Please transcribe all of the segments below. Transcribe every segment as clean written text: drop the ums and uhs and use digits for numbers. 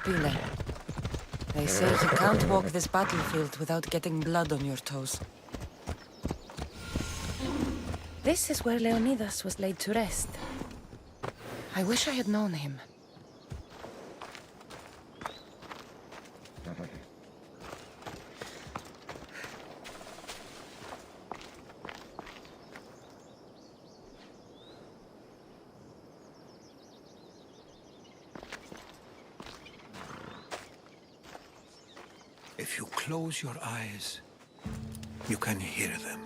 Thermopylae. They say you can't walk this battlefield without getting blood on your toes. This is where Leonidas was laid to rest. I wish I had known him. If you close your eyes, you can hear them.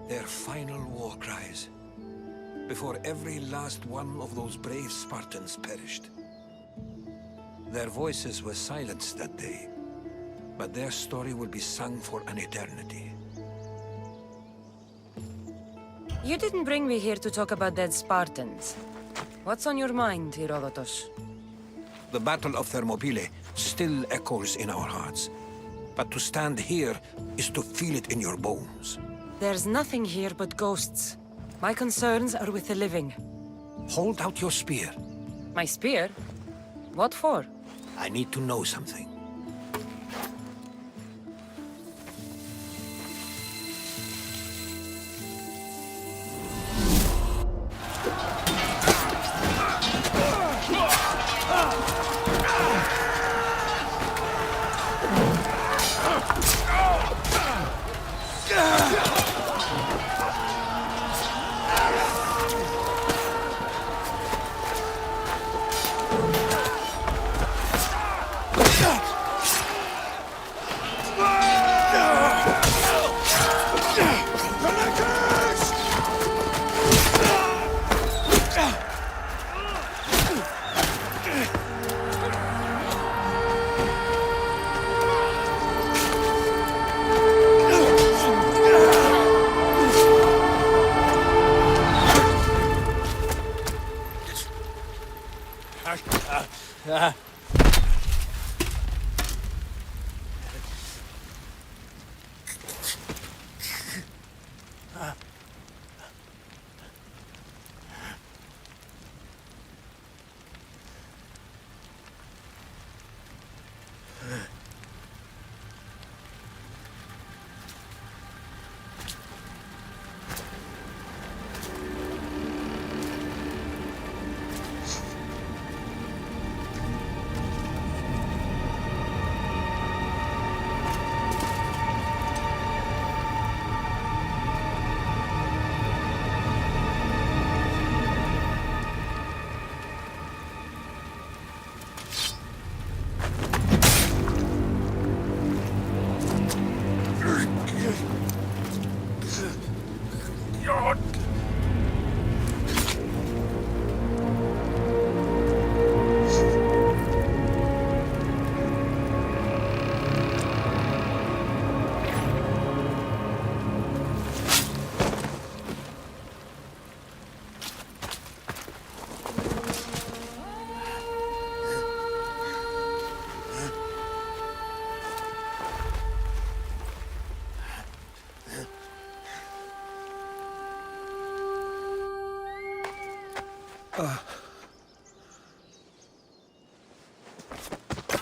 Their final war cries, before every last one of those brave Spartans perished. Their voices were silenced that day, but their story will be sung for an eternity. You didn't bring me here to talk about dead Spartans. What's on your mind, Herodotus? The Battle of Thermopylae still echoes in our hearts. But to stand here is to feel it in your bones. There's nothing here but ghosts. My concerns are with the living. Hold out your spear. My spear? What for? I need to know something.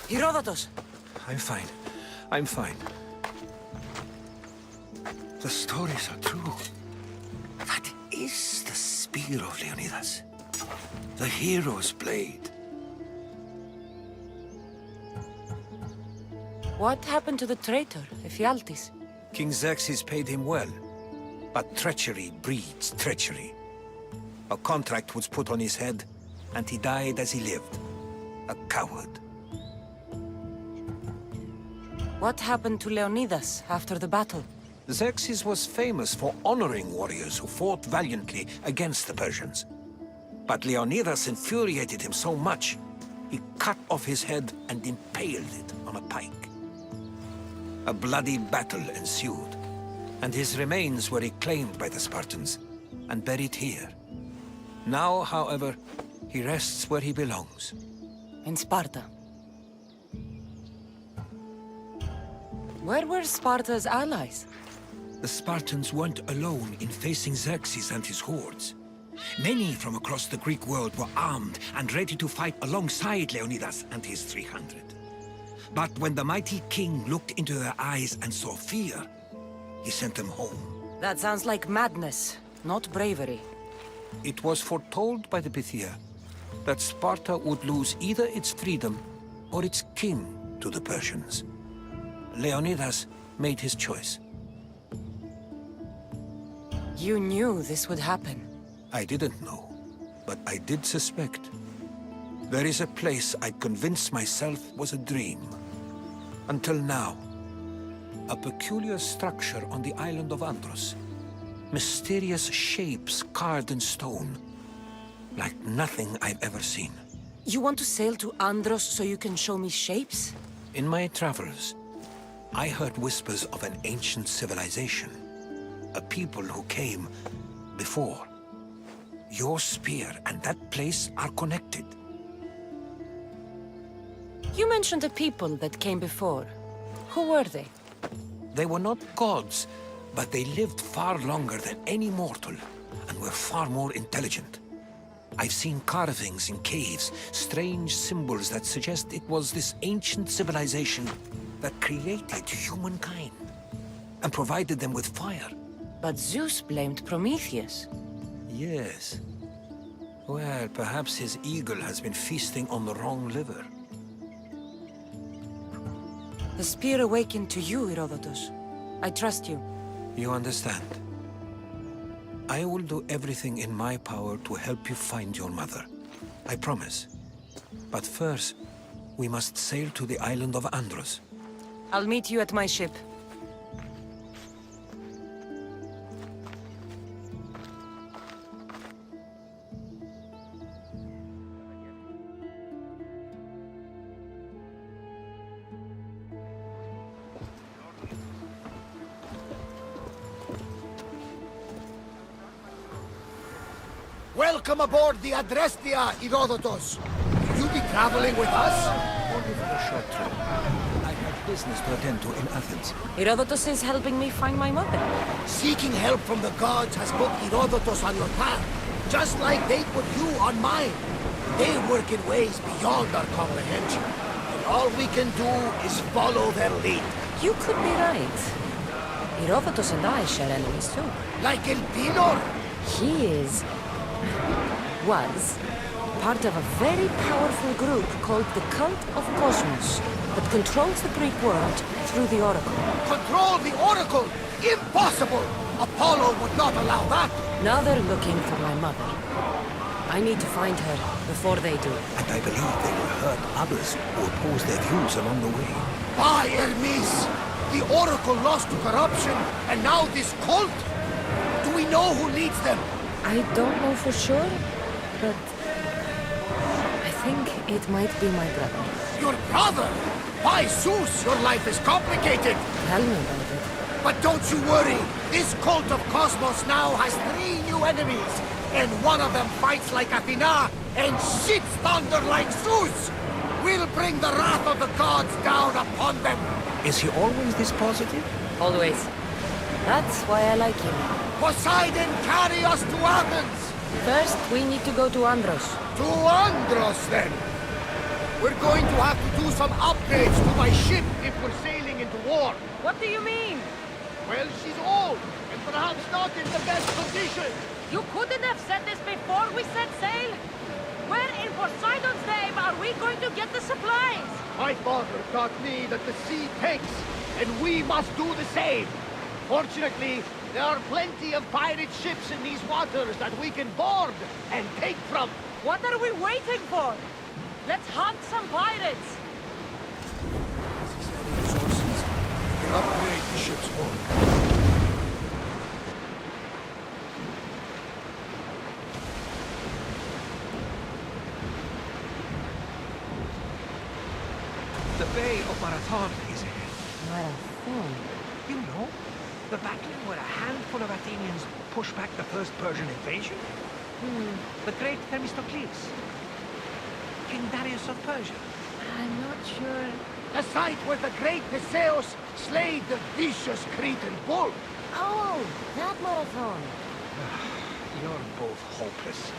Herodotus! I'm fine. I'm fine. The stories are true. That is the spear of Leonidas. The hero's blade. What happened to the traitor, Ephialtes? King Xerxes paid him well, but treachery breeds treachery. A contract was put on his head, and he died as he lived. A coward. What happened to Leonidas after the battle? Xerxes was famous for honoring warriors who fought valiantly against the Persians. But Leonidas infuriated him so much, he cut off his head and impaled it on a pike. A bloody battle ensued, and his remains were reclaimed by the Spartans and buried here. Now, however, he rests where he belongs. In Sparta. Where were Sparta's allies? The Spartans weren't alone in facing Xerxes and his hordes. Many from across the Greek world were armed and ready to fight alongside Leonidas and his 300. But when the mighty king looked into their eyes and saw fear, he sent them home. That sounds like madness, not bravery. It was foretold by the Pythia that Sparta would lose either its freedom or its king to the Persians. Leonidas made his choice. You knew this would happen. I didn't know, but I did suspect. There is a place I convinced myself was a dream. Until now. A peculiar structure on the island of Andros. Mysterious shapes carved in stone. Like nothing I've ever seen. You want to sail to Andros so you can show me shapes? In my travels, I heard whispers of an ancient civilization. A people who came before. Your spear and that place are connected. You mentioned a people that came before. Who were they? They were not gods, but they lived far longer than any mortal, and were far more intelligent. I've seen carvings in caves, strange symbols that suggest it was this ancient civilization that created humankind, and provided them with fire. But Zeus blamed Prometheus. Yes. Well, perhaps his eagle has been feasting on the wrong liver. The spear awakened to you, Herodotus. I trust you. You understand. I will do everything in my power to help you find your mother. I promise. But first, we must sail to the island of Andros. I'll meet you at my ship. Welcome aboard the Adrestia, Herodotus. Will you be traveling with us? Only for a short trip. I have business to attend to in Athens. Herodotus is helping me find my mother. Seeking help from the gods has put Herodotus on your path, just like they put you on mine. They work in ways beyond our comprehension, and all we can do is follow their lead. You could be right. Herodotus and I share enemies too. Like El Pinor. He was part of a very powerful group called the Cult of Cosmos that controls the Greek world through the Oracle. Control the Oracle! Impossible! Apollo would not allow that! Now they're looking for my mother. I need to find her before they do. And I believe they will hurt others who oppose their views along the way. By Hermes! The Oracle lost to corruption, and now this cult? Do we know who leads them? I don't know for sure, but I think it might be my brother. Your brother? By Zeus, your life is complicated. Tell me about it. But don't you worry. This cult of Cosmos now has 3 new enemies. And one of them fights like Athena and shits thunder like Zeus. We'll bring the wrath of the gods down upon them. Is he always this positive? Always. That's why I like him. Poseidon, carry us to Athens! First, we need to go to Andros. To Andros, then! We're going to have to do some upgrades to my ship if we're sailing into war. What do you mean? Well, she's old, and perhaps not in the best condition. You couldn't have said this before we set sail? Where in Poseidon's name are we going to get the supplies? My father taught me that the sea takes, and we must do the same. Fortunately, there are plenty of pirate ships in these waters that we can board and take from. What are we waiting for? Let's hunt some pirates! Resources. We can upgrade the ship's hull. The Bay of Marathon is ahead. Marathon. You know, the battle where a handful of Athenians pushed back the first Persian invasion? The great Themistocles. King Darius of Persia. I'm not sure. The site where the great Theseus slayed the vicious Cretan bull. Oh, that marathon. You're both hopeless.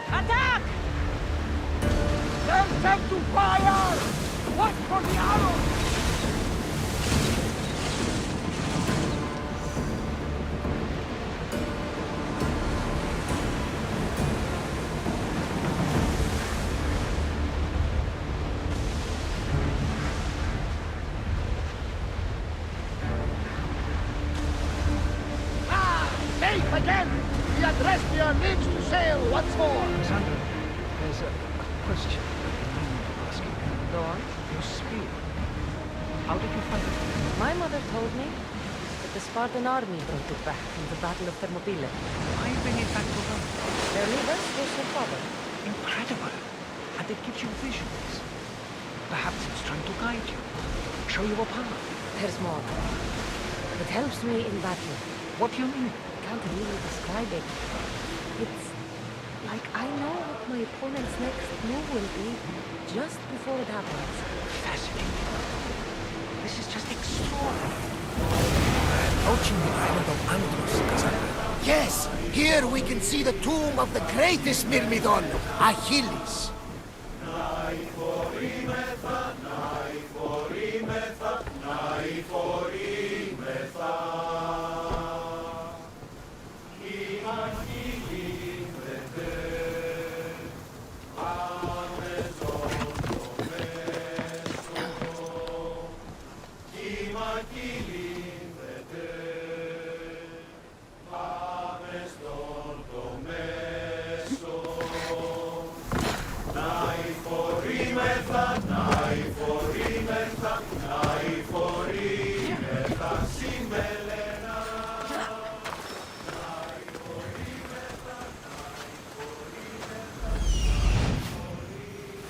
Attack! Send them to fire! Watch for the arrows! Safe again! The Adrestia lives to sail once more! Alexander, there's a question I need to ask you. Go on. Your spear. How did you find it? My mother told me that the Spartan army brought it back from the Battle of Thermopylae. Why bring it back to Rome? Their leader was her father. Incredible. And it gives you visions. Perhaps it's trying to guide you. Show you a path. There's more. It helps me in battle. What do you mean? Can't really describe it. It's like I know what my opponent's next move will be just before it happens. Fascinating. This is just extraordinary. Approaching the island of Andros, Cassandra. Yes! Here we can see the tomb of the greatest Myrmidon, Achilles.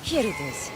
Here it is.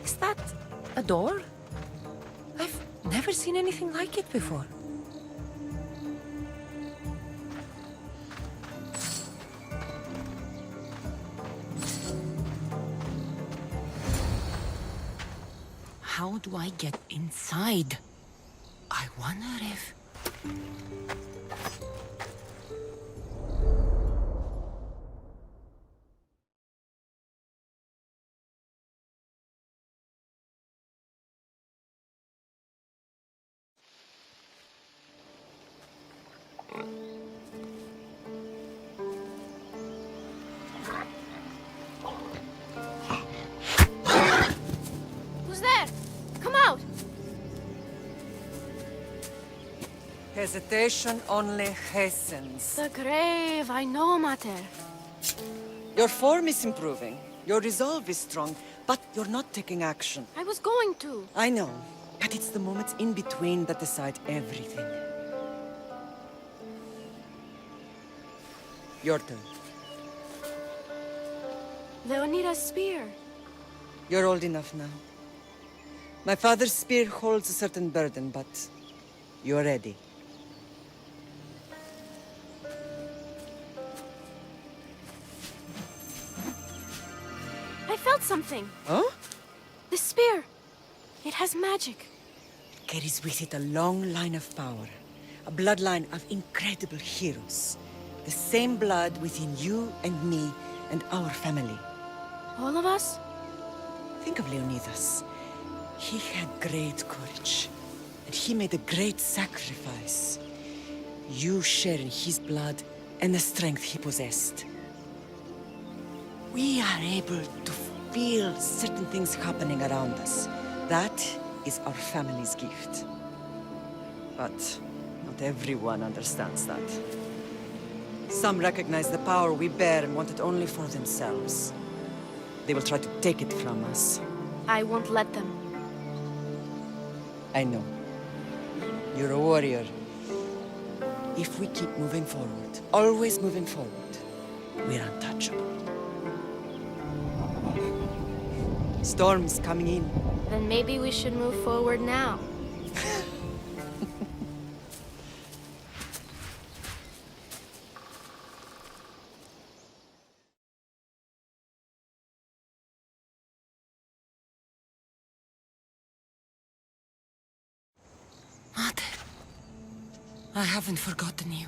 Is that a door? I've never seen anything like it before. How do I get inside? I wonder if... Who's there? Come out! Hesitation only hastens. The grave, I know, Mater. Your form is improving. Your resolve is strong, but you're not taking action. I was going to. I know, but it's the moments in between that decide everything. Your turn. Leonida's spear. You're old enough now. My father's spear holds a certain burden, but you're ready. I felt something. Huh? The spear. It has magic. Carries with it a long line of power. A bloodline of incredible heroes. The same blood within you and me and our family. All of us? Think of Leonidas. He had great courage, and he made a great sacrifice. You share in his blood and the strength he possessed. We are able to feel certain things happening around us. That is our family's gift. But not everyone understands that. Some recognize the power we bear and want it only for themselves. They will try to take it from us. I won't let them. I know. You're a warrior. If we keep moving forward, always moving forward, we're untouchable. Storm's coming in. Then maybe we should move forward now. Mother, I haven't forgotten you.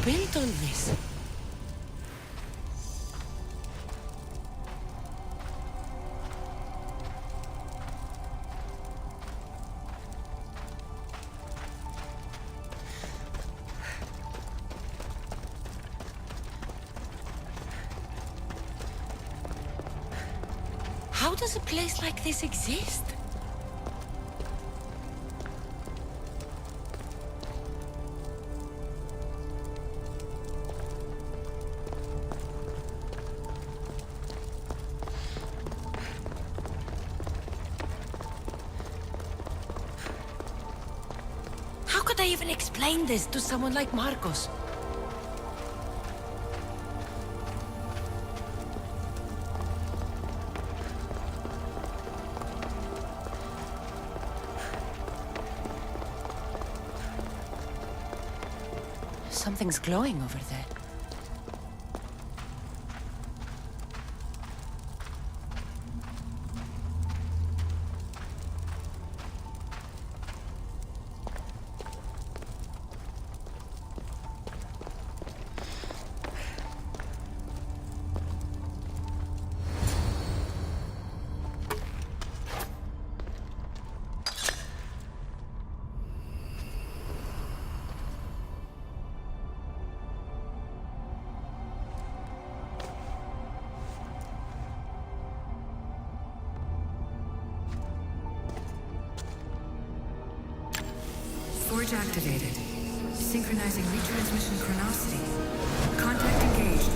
Built on this. How does a place like this exist? How could I even explain this to someone like Marcos? Something's glowing over there. Forge activated. Synchronizing retransmission chronicity. Contact engaged.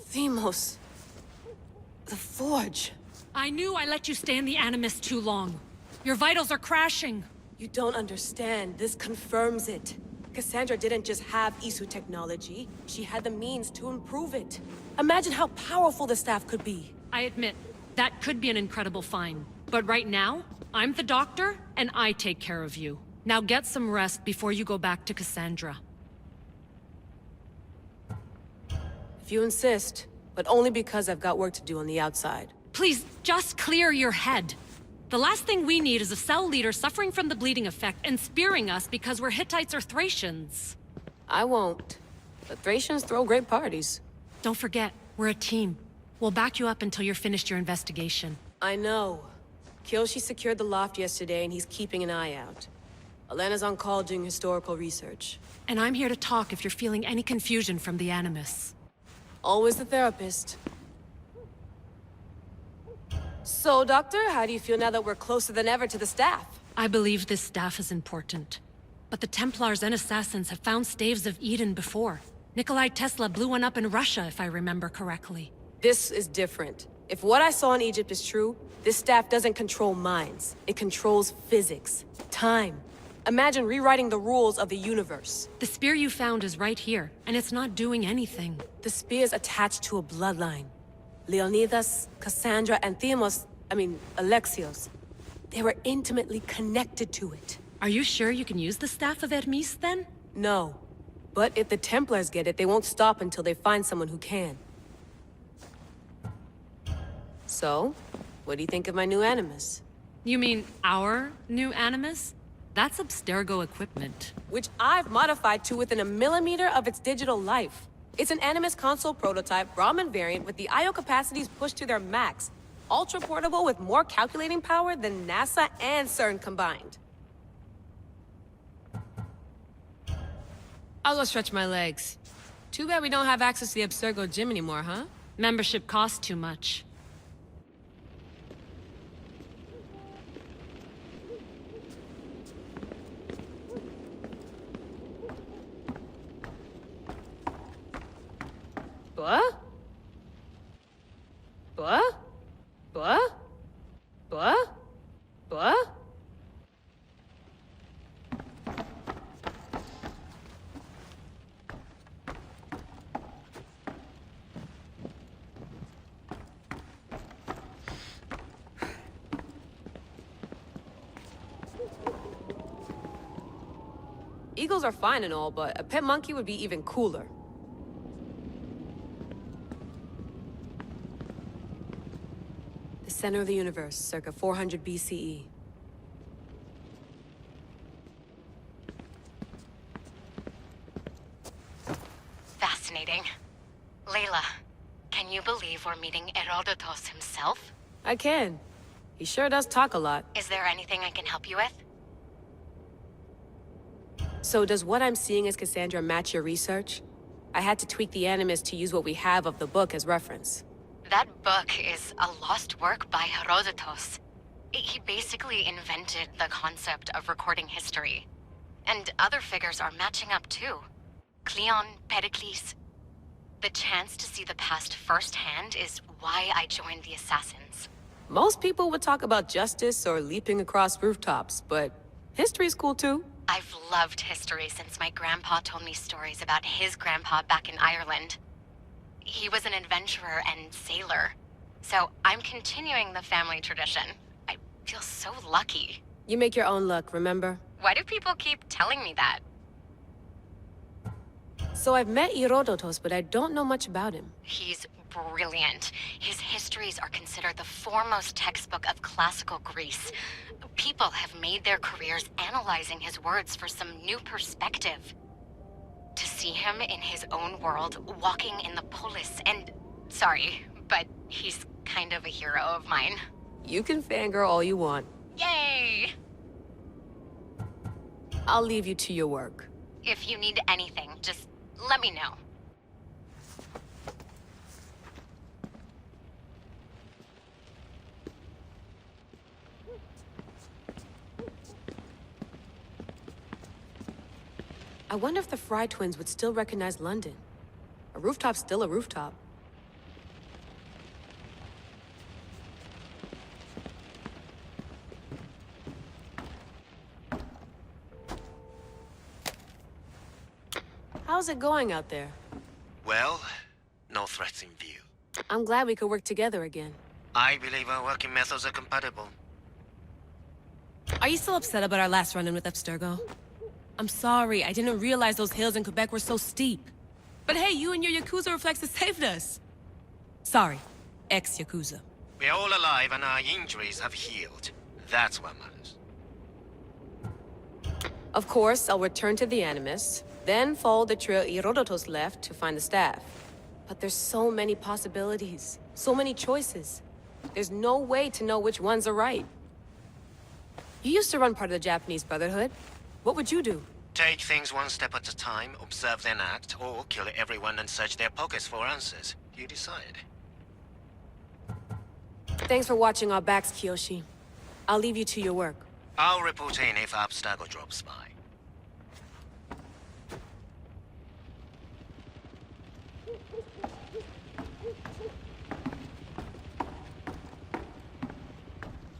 Themos. The Forge. I knew I let you stay in the Animus too long. Your vitals are crashing. You don't understand. This confirms it. Cassandra didn't just have Isu technology. She had the means to improve it. Imagine how powerful the staff could be. I admit, that could be an incredible find. But right now, I'm the doctor, and I take care of you. Now get some rest before you go back to Cassandra. If you insist, but only because I've got work to do on the outside. Please, just clear your head. The last thing we need is a cell leader suffering from the bleeding effect and spearing us because we're Hittites or Thracians. I won't. The Thracians throw great parties. Don't forget, we're a team. We'll back you up until you're finished your investigation. I know. Kiyoshi secured the loft yesterday and he's keeping an eye out. Alana's on call doing historical research. And I'm here to talk if you're feeling any confusion from the Animus. Always the therapist. So, Doctor, how do you feel now that we're closer than ever to the staff? I believe this staff is important. But the Templars and Assassins have found staves of Eden before. Nikolai Tesla blew one up in Russia, if I remember correctly. This is different. If what I saw in Egypt is true, this staff doesn't control minds. It controls physics, time. Imagine rewriting the rules of the universe. The spear you found is right here, and it's not doing anything. The spear's attached to a bloodline. Leonidas, Cassandra, and Alexios. They were intimately connected to it. Are you sure you can use the Staff of Hermes, then? No. But if the Templars get it, they won't stop until they find someone who can. So, what do you think of my new Animus? You mean our new Animus? That's Abstergo equipment. Which I've modified to within a millimeter of its digital life. It's an Animus console prototype, Brahmin variant with the I/O capacities pushed to their max. Ultra portable with more calculating power than NASA and CERN combined. I'll go stretch my legs. Too bad we don't have access to the Abstergo gym anymore, huh? Membership costs too much. What? What? What? What? What? Eagles are fine and all, but a pet monkey would be even cooler. The center of the universe, circa 400 BCE. Fascinating. Layla, can you believe we're meeting Herodotus himself? I can. He sure does talk a lot. Is there anything I can help you with? So does what I'm seeing as Cassandra match your research? I had to tweak the Animus to use what we have of the book as reference. That book is a lost work by Herodotus. He basically invented the concept of recording history. And other figures are matching up too. Cleon, Pericles. The chance to see the past firsthand is why I joined the Assassins. Most people would talk about justice or leaping across rooftops, but history's cool too. I've loved history since my grandpa told me stories about his grandpa back in Ireland. He was an adventurer and sailor. So I'm continuing the family tradition. I feel so lucky. You make your own luck, remember? Why do people keep telling me that? So I've met Herodotus, but I don't know much about him. He's brilliant. His histories are considered the foremost textbook of classical Greece. People have made their careers analyzing his words for some new perspective. To see him in his own world, walking in the polis, and... Sorry, but he's kind of a hero of mine. You can fangirl all you want. Yay! I'll leave you to your work. If you need anything, just let me know. I wonder if the Fry twins would still recognize London. A rooftop's still a rooftop. How's it going out there? Well, no threats in view. I'm glad we could work together again. I believe our working methods are compatible. Are you still upset about our last run-in with Abstergo? I'm sorry, I didn't realize those hills in Quebec were so steep. But hey, you and your Yakuza reflexes saved us. Sorry, ex-Yakuza. We're all alive and our injuries have healed. That's what matters. Of course, I'll return to the Animus, then follow the trail Herodotus left to find the staff. But there's so many possibilities, so many choices. There's no way to know which ones are right. You used to run part of the Japanese Brotherhood. What would you do? Take things one step at a time, observe then act, or kill everyone and search their pockets for answers. You decide. Thanks for watching our backs, Kiyoshi. I'll leave you to your work. I'll report in if Abstergo drops by.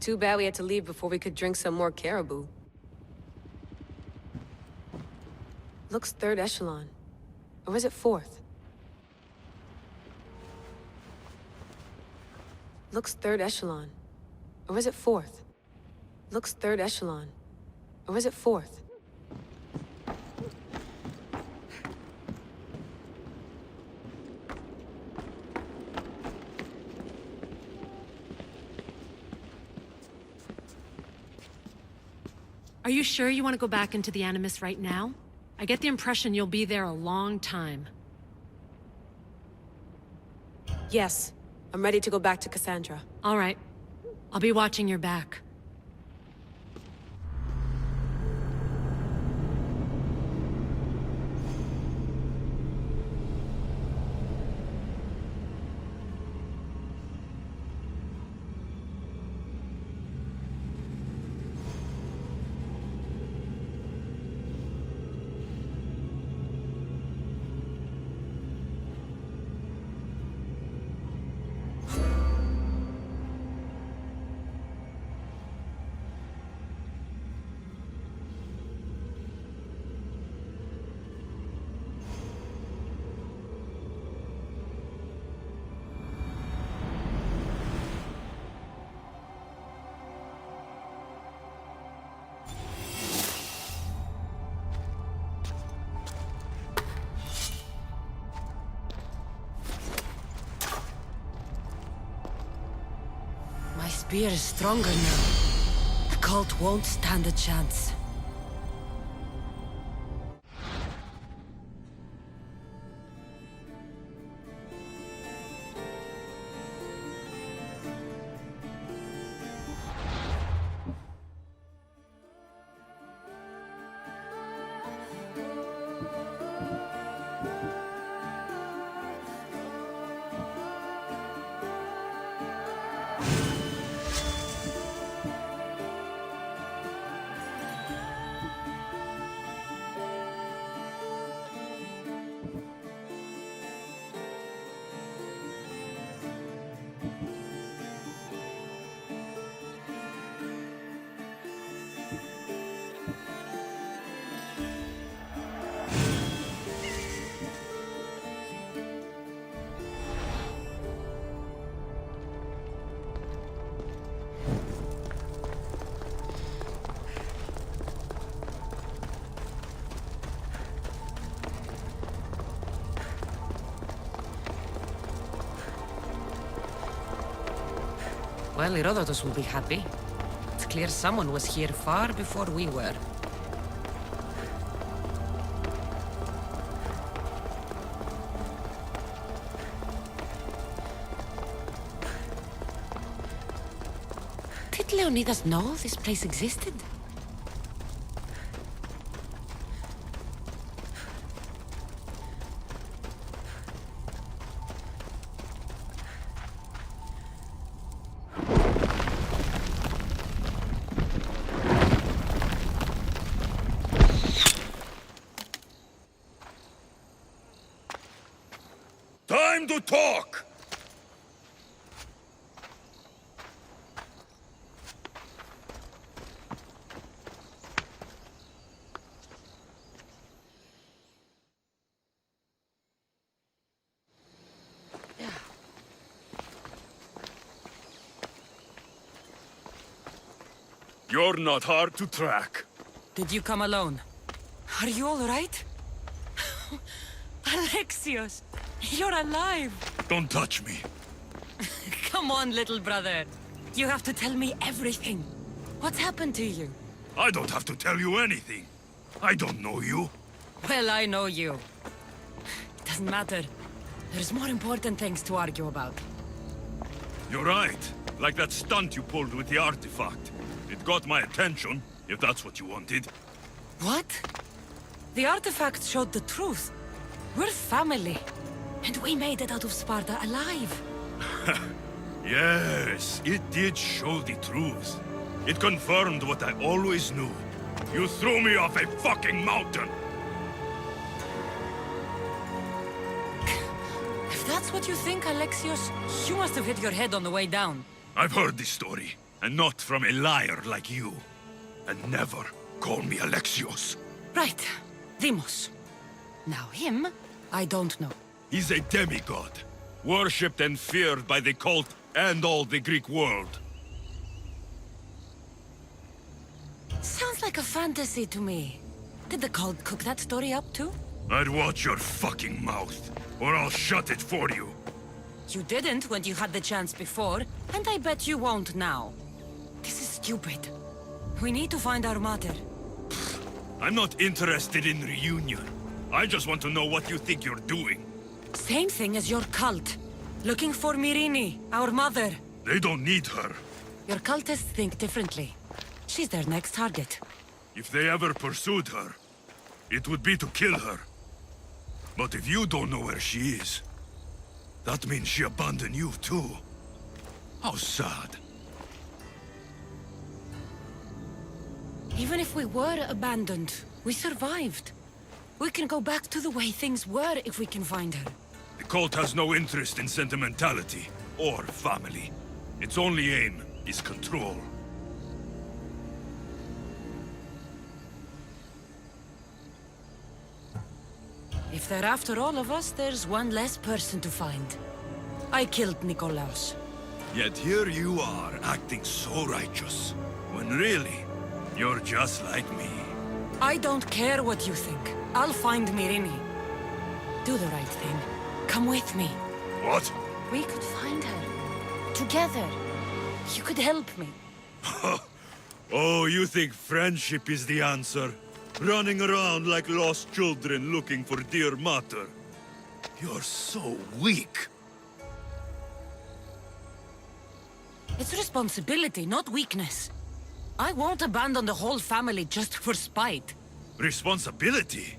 Too bad we had to leave before we could drink some more caribou. Looks third echelon. Or is it fourth? Looks third echelon. Or is it fourth? Looks third echelon. Or is it fourth? Are you sure you want to go back into the Animus right now? I get the impression you'll be there a long time. Yes. I'm ready to go back to Cassandra. All right. I'll be watching your back. My spear is stronger now. The cult won't stand a chance. Well, Herodotus will be happy. It's clear someone was here far before we were. Did Leonidas know this place existed? Time to talk! You're not hard to track. Did you come alone? Are you all right? Alexios, you're alive! Don't touch me. Come on, little brother. You have to tell me everything. What's happened to you? I don't have to tell you anything. I don't know you. Well, I know you. It doesn't matter. There's more important things to argue about. You're right. Like that stunt you pulled with the artifact. It got my attention, if that's what you wanted. What? The artifact showed the truth. We're family. And we made it out of Sparta alive. Yes, it did show the truth. It confirmed what I always knew. You threw me off a fucking mountain! If that's what you think, Alexios, you must have hit your head on the way down. I've heard this story, and not from a liar like you. And never call me Alexios. Right. Demos. Now him, I don't know. He's a demigod, worshipped and feared by the cult and all the Greek world. Sounds like a fantasy to me. Did the cult cook that story up too? I'd watch your fucking mouth, or I'll shut it for you. You didn't when you had the chance before, and I bet you won't now. This is stupid. We need to find our mother. I'm not interested in reunion. I just want to know what you think you're doing. Same thing as your cult. Looking for Myrini, our mother. They don't need her. Your cultists think differently. She's their next target. If they ever pursued her, it would be to kill her. But if you don't know where she is, that means she abandoned you too. How sad. Even if we were abandoned, we survived. We can go back to the way things were if we can find her. The cult has no interest in sentimentality or family. Its only aim is control. If they're after all of us, there's one less person to find. I killed Nikolaos. Yet here you are, acting so righteous, when really, you're just like me. I don't care what you think. I'll find Myrini. Do the right thing. Come with me. What? We could find her. Together. You could help me. Oh, you think friendship is the answer? Running around like lost children looking for dear mater. You're so weak. It's responsibility, not weakness. I won't abandon the whole family just for spite. Responsibility?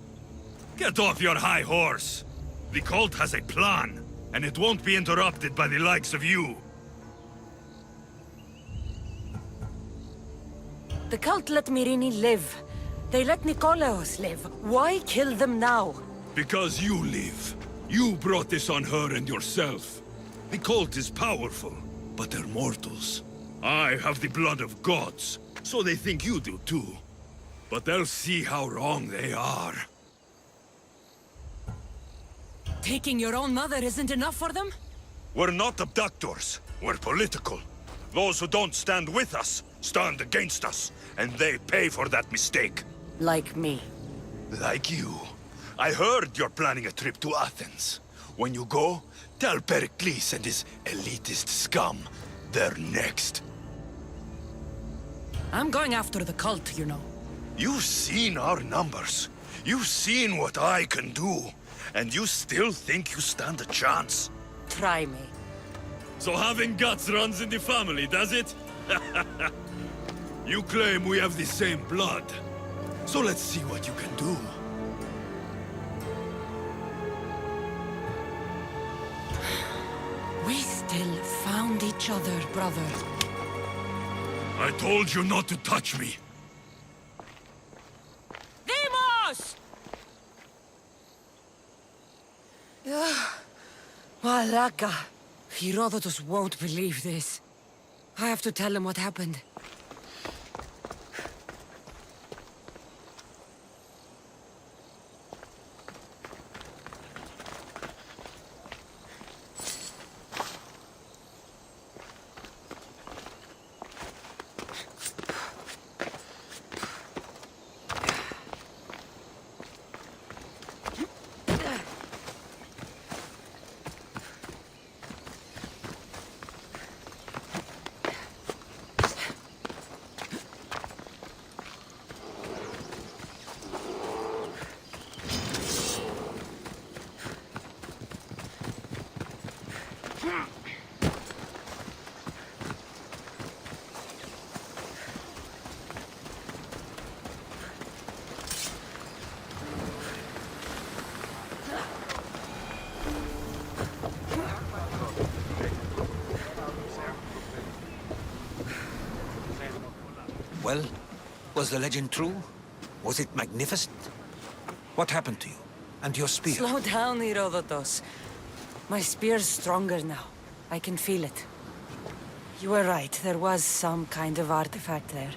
Get off your high horse. The cult has a plan, and it won't be interrupted by the likes of you. The cult let Myrini live. They let Nikolaos live. Why kill them now? Because you live. You brought this on her and yourself. The cult is powerful, but they're mortals. I have the blood of gods, so they think you do too. But they'll see how wrong they are. Taking your own mother isn't enough for them? We're not abductors. We're political. Those who don't stand with us stand against us, and they pay for that mistake. Like me. Like you. I heard you're planning a trip to Athens. When you go, tell Pericles and his elitist scum they're next. I'm going after the cult, you know. You've seen our numbers. You've seen what I can do. And you still think you stand a chance? Try me. So having guts runs in the family, does it? You claim we have the same blood. So let's see what you can do. We still found each other, brother. I told you not to touch me. Demos! Malaka. Herodotus won't believe this. I have to tell him what happened. Well, was the legend true? Was it magnificent? What happened to you? And your spear? Slow down, Herodotus. My spear's stronger now. I can feel it. You were right, there was some kind of artifact there.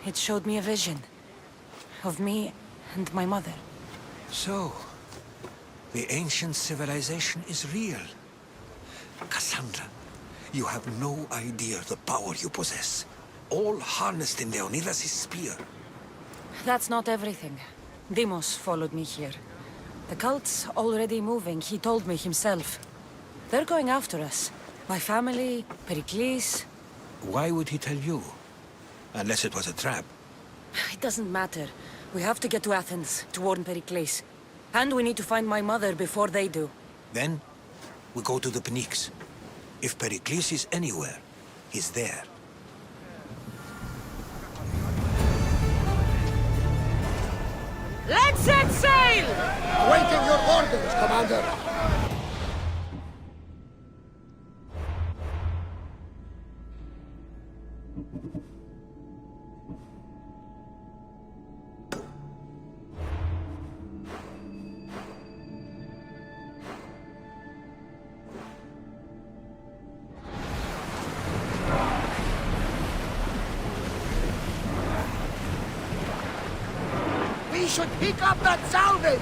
It showed me a vision. Of me and my mother. So, the ancient civilization is real. Cassandra, you have no idea the power you possess. All harnessed in Leonidas' spear. That's not everything. Deimos followed me here. The cult's already moving, he told me himself. They're going after us. My family, Pericles. Why would he tell you? Unless it was a trap. It doesn't matter. We have to get to Athens, to warn Pericles. And we need to find my mother before they do. Then, we go to the Pnyx. If Pericles is anywhere, he's there. Let's set sail! Awaiting your orders, Commander. We should pick up that salvage!